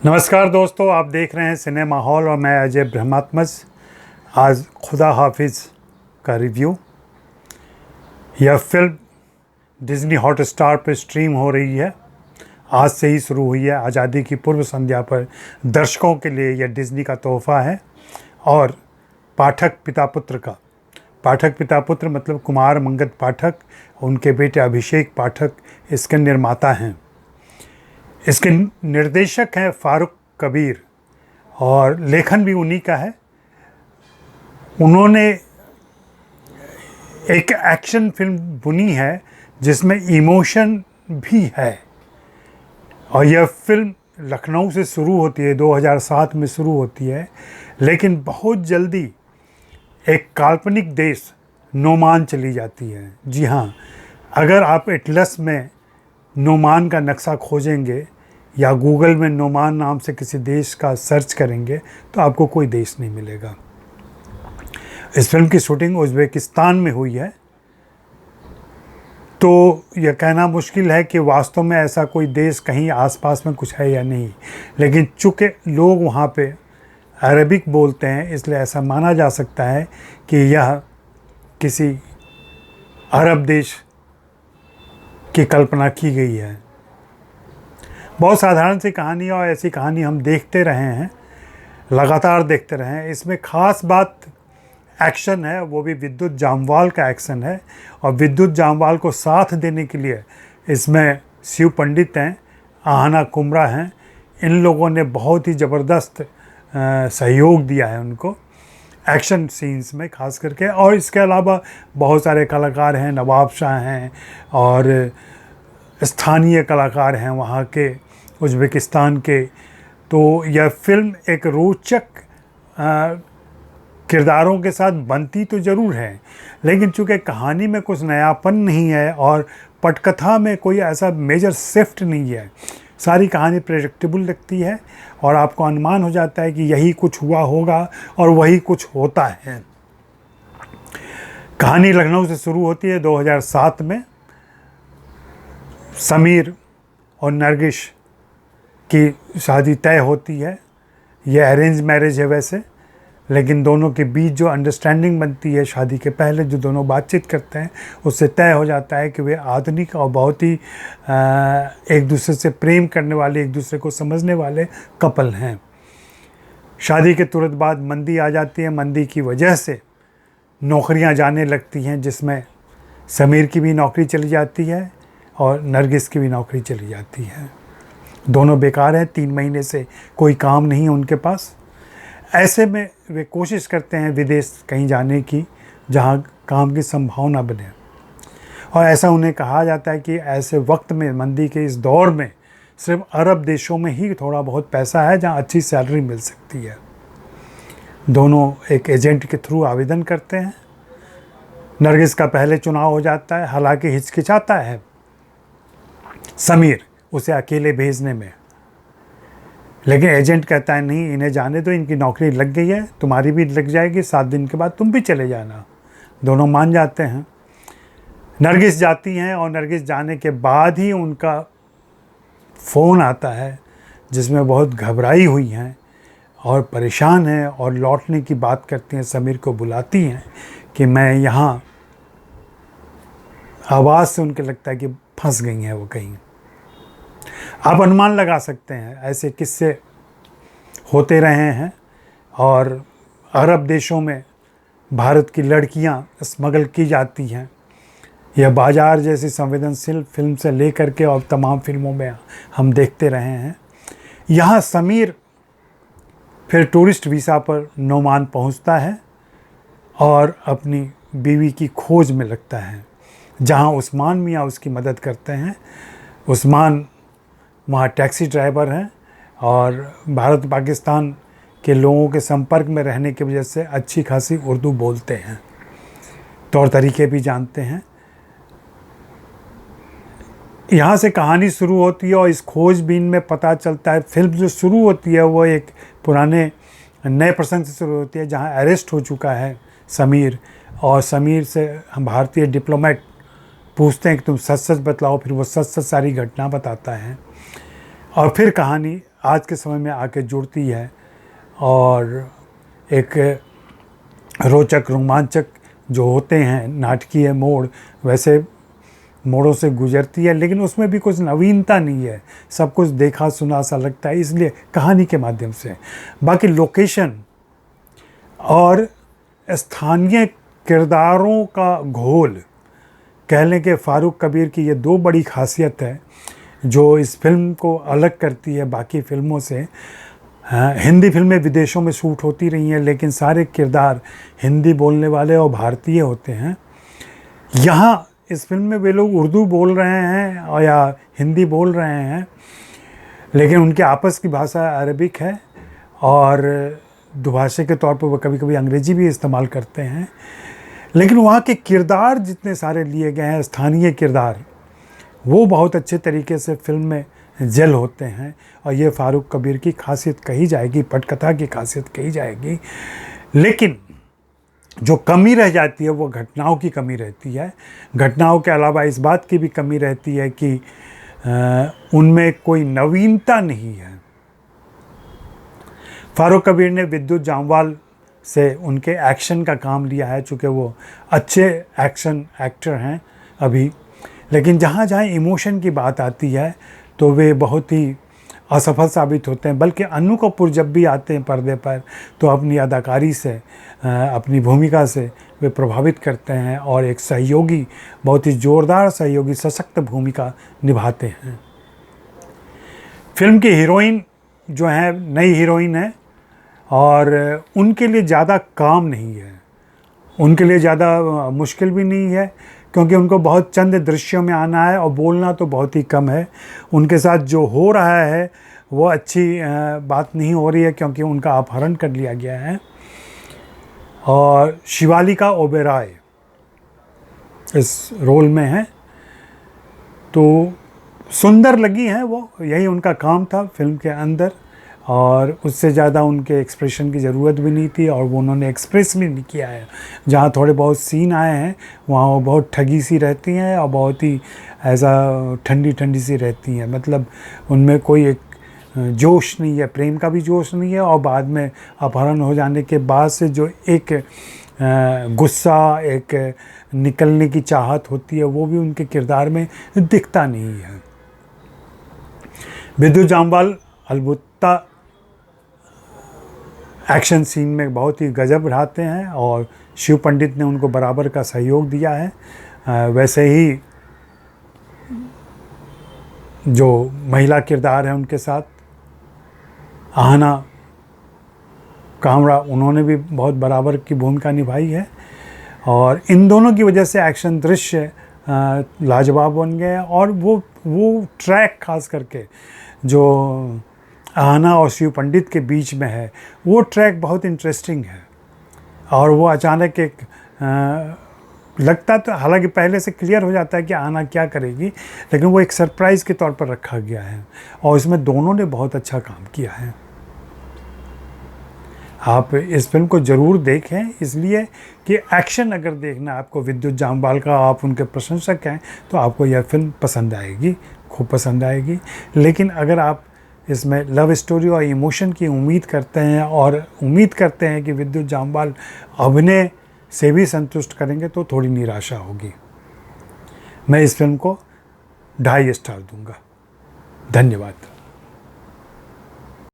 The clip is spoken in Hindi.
नमस्कार दोस्तों, आप देख रहे हैं सिनेमा हॉल और मैं अजय ब्रह्मात्मज। आज खुदा हाफिज़ का रिव्यू। यह फिल्म डिज़नी हॉटस्टार पर स्ट्रीम हो रही है। आज से ही शुरू हुई है। आज़ादी की पूर्व संध्या पर दर्शकों के लिए यह डिज़नी का तोहफ़ा है। और पाठक पिता पुत्र का, पाठक पिता पुत्र मतलब कुमार मंगत पाठक, उनके बेटे अभिषेक पाठक इसके निर्माता हैं। इसके निर्देशक हैं फारूक कबीर और लेखन भी उन्हीं का है। उन्होंने एक एक्शन फिल्म बुनी है जिसमें इमोशन भी है। और यह फिल्म लखनऊ से शुरू होती है, 2007 में शुरू होती है, लेकिन बहुत जल्दी एक काल्पनिक देश नोमान चली जाती है। जी हाँ, अगर आप एटलस में नोमान का नक्शा खोजेंगे या गूगल में नोमान नाम से किसी देश का सर्च करेंगे तो आपको कोई देश नहीं मिलेगा। इस फिल्म की शूटिंग उज़्बेकिस्तान में हुई है। तो यह कहना मुश्किल है कि वास्तव में ऐसा कोई देश कहीं आसपास में कुछ है या नहीं, लेकिन चूँकि लोग वहाँ पे अरबिक बोलते हैं इसलिए ऐसा माना जा सकता है कि यह किसी अरब देश की कल्पना की गई है। बहुत साधारण सी कहानी और ऐसी कहानी हम देखते रहे हैं, लगातार देखते रहे हैं। इसमें ख़ास बात एक्शन है, वो भी विद्युत जामवाल का एक्शन है। और विद्युत जामवाल को साथ देने के लिए इसमें शिव पंडित हैं, आहना कुमरा हैं। इन लोगों ने बहुत ही ज़बरदस्त सहयोग दिया है उनको एक्शन सीन्स में ख़ास करके। और इसके अलावा बहुत सारे कलाकार हैं, नवाब शाह हैं और स्थानीय कलाकार हैं वहाँ के, उज़्बेकिस्तान के। तो यह फिल्म एक रोचक किरदारों के साथ बनती तो ज़रूर है, लेकिन चूँकि कहानी में कुछ नयापन नहीं है और पटकथा में कोई ऐसा मेजर शिफ्ट नहीं है, सारी कहानी प्रेडिक्टेबल लगती है और आपको अनुमान हो जाता है कि यही कुछ हुआ होगा और वही कुछ होता है। कहानी लखनऊ से शुरू होती है 2007 में। समीर और नरगिस की शादी तय होती है। यह अरेंज मैरिज है वैसे, लेकिन दोनों के बीच जो अंडरस्टैंडिंग बनती है शादी के पहले, जो दोनों बातचीत करते हैं, उससे तय हो जाता है कि वे आधुनिक और बहुत ही एक दूसरे से प्रेम करने वाले, एक दूसरे को समझने वाले कपल हैं। शादी के तुरंत बाद मंदी आ जाती है। मंदी की वजह से नौकरियां जाने लगती हैं, जिसमें समीर की भी नौकरी चली जाती है और नरगिस की भी नौकरी चली जाती है। दोनों बेकार हैं, 3 महीने से कोई काम नहीं है उनके पास। ऐसे में वे कोशिश करते हैं विदेश कहीं जाने की जहां काम की संभावना बने। और ऐसा उन्हें कहा जाता है कि ऐसे वक्त में, मंदी के इस दौर में, सिर्फ अरब देशों में ही थोड़ा बहुत पैसा है जहां अच्छी सैलरी मिल सकती है। दोनों एक एजेंट के थ्रू आवेदन करते हैं। नरगिस का पहले चुनाव हो जाता है, हालांकि हिचकिचाता है समीर उसे अकेले भेजने में, लेकिन एजेंट कहता है नहीं, इन्हें जाने दो, इनकी नौकरी लग गई है, तुम्हारी भी लग जाएगी, 7 दिन के बाद तुम भी चले जाना। दोनों मान जाते हैं। नरगिस जाती हैं और नरगिस जाने के बाद ही उनका फ़ोन आता है जिसमें बहुत घबराई हुई हैं और परेशान हैं और लौटने की बात करती हैं। समीर को बुलाती हैं कि मैं यहाँ, आवाज़ से उनके लगता है कि फंस गई हैं वो कहीं। आप अनुमान लगा सकते हैं, ऐसे किस्से होते रहे हैं। और अरब देशों में भारत की लड़कियां स्मगल की जाती हैं। यह बाजार जैसी संवेदनशील फिल्म से लेकर के और तमाम फिल्मों में हम देखते रहे हैं। यहाँ समीर फिर टूरिस्ट वीज़ा पर नोमान पहुँचता है और अपनी बीवी की खोज में लगता है, जहाँ उस्मान मियाँ उसकी मदद करते हैं। उस्मान वहाँ टैक्सी ड्राइवर हैं और भारत पाकिस्तान के लोगों के संपर्क में रहने की वजह से अच्छी खासी उर्दू बोलते हैं, तौर तरीके भी जानते हैं। यहाँ से कहानी शुरू होती है और इस खोजबीन में पता चलता है, फिल्म जो शुरू होती है वो एक पुराने नए प्रसंग से शुरू होती है जहाँ अरेस्ट हो चुका है समीर, और समीर से हम भारतीय डिप्लोमेट पूछते हैं कि तुम सच सच बतलाओ, फिर वो सच सच सारी घटना बताता है। और फिर कहानी आज के समय में आके जुड़ती है और एक रोचक रोमांचक जो होते हैं नाटकीय मोड़ वैसे मोड़ों से गुजरती है, लेकिन उसमें भी कुछ नवीनता नहीं है, सब कुछ देखा सुना सा लगता है, इसलिए कहानी के माध्यम से। बाकी लोकेशन और स्थानीय किरदारों का घोल, कह लें कि फारूक कबीर की ये दो बड़ी खासियत है जो इस फिल्म को अलग करती है बाकी फिल्मों से। हिंदी फिल्में विदेशों में शूट होती रही हैं, लेकिन सारे किरदार हिंदी बोलने वाले और भारतीय होते हैं। यहाँ इस फिल्म में वे लोग उर्दू बोल रहे हैं और या हिंदी बोल रहे हैं, लेकिन उनके आपस की भाषा अरबिक है और दुभाषी के तौर पर वो कभी कभी अंग्रेजी भी इस्तेमाल करते हैं। लेकिन वहाँ के किरदार जितने सारे लिए गए हैं, स्थानीय किरदार, वो बहुत अच्छे तरीके से फिल्म में जेल होते हैं और ये फारूक कबीर की खासियत कही जाएगी, पटकथा की खासियत कही जाएगी। लेकिन जो कमी रह जाती है वो घटनाओं की कमी रहती है। घटनाओं के अलावा इस बात की भी कमी रहती है कि उनमें कोई नवीनता नहीं है। फारूक कबीर ने विद्युत जामवाल से उनके एक्शन का काम लिया है, चूँकि वो अच्छे एक्शन एक्टर हैं अभी, लेकिन जहाँ जहाँ इमोशन की बात आती है तो वे बहुत ही असफल साबित होते हैं। बल्कि अन्नू कपूर जब भी आते हैं पर्दे पर तो अपनी अदाकारी से, अपनी भूमिका से वे प्रभावित करते हैं और एक सहयोगी, बहुत ही ज़ोरदार सहयोगी, सशक्त भूमिका निभाते हैं। फिल्म की हीरोइन जो है नई हीरोइन है और उनके लिए ज़्यादा काम नहीं है, उनके लिए ज़्यादा मुश्किल भी नहीं है, क्योंकि उनको बहुत चंद दृश्यों में आना है और बोलना तो बहुत ही कम है। उनके साथ जो हो रहा है वो अच्छी बात नहीं हो रही है, क्योंकि उनका अपहरण कर लिया गया है। और शिवालिका ओबेरॉय इस रोल में है, तो सुंदर लगी हैं वो, यही उनका काम था फिल्म के अंदर, और उससे ज़्यादा उनके एक्सप्रेशन की ज़रूरत भी नहीं थी और वो उन्होंने एक्सप्रेस भी नहीं किया है। जहाँ थोड़े बहुत सीन आए हैं वहाँ वो बहुत ठगी सी रहती हैं और बहुत ही ऐसा ठंडी ठंडी सी रहती हैं, मतलब उनमें कोई एक जोश नहीं है, प्रेम का भी जोश नहीं है, और बाद में अपहरण हो जाने के बाद से जो एक गुस्सा, एक निकलने की चाहत होती है, वो भी उनके किरदार में दिखता नहीं है। विद्युत जामवाल अलबत्ता एक्शन सीन में बहुत ही गजब ढाते हैं और शिव पंडित ने उनको बराबर का सहयोग दिया है। वैसे ही जो महिला किरदार है उनके साथ आहना कामरा, उन्होंने भी बहुत बराबर की भूमिका निभाई है और इन दोनों की वजह से एक्शन दृश्य लाजवाब बन गए। और वो ट्रैक खास करके जो आहना और शिव पंडित के बीच में है, वो ट्रैक बहुत इंटरेस्टिंग है और वो अचानक एक लगता तो, हालांकि पहले से क्लियर हो जाता है कि आहना क्या करेगी, लेकिन वो एक सरप्राइज़ के तौर पर रखा गया है और इसमें दोनों ने बहुत अच्छा काम किया है। आप इस फिल्म को ज़रूर देखें, इसलिए कि एक्शन अगर देखना आपको विद्युत जामवाल का, आप उनके प्रशंसक हैं, तो आपको यह फिल्म पसंद आएगी, खूब पसंद आएगी। लेकिन अगर आप इसमें लव स्टोरी और इमोशन की उम्मीद करते हैं और उम्मीद करते हैं कि विद्युत जामवाल अभिनय से भी संतुष्ट करेंगे, तो थोड़ी निराशा होगी। मैं इस फिल्म को 2.5 स्टार दूंगा। धन्यवाद।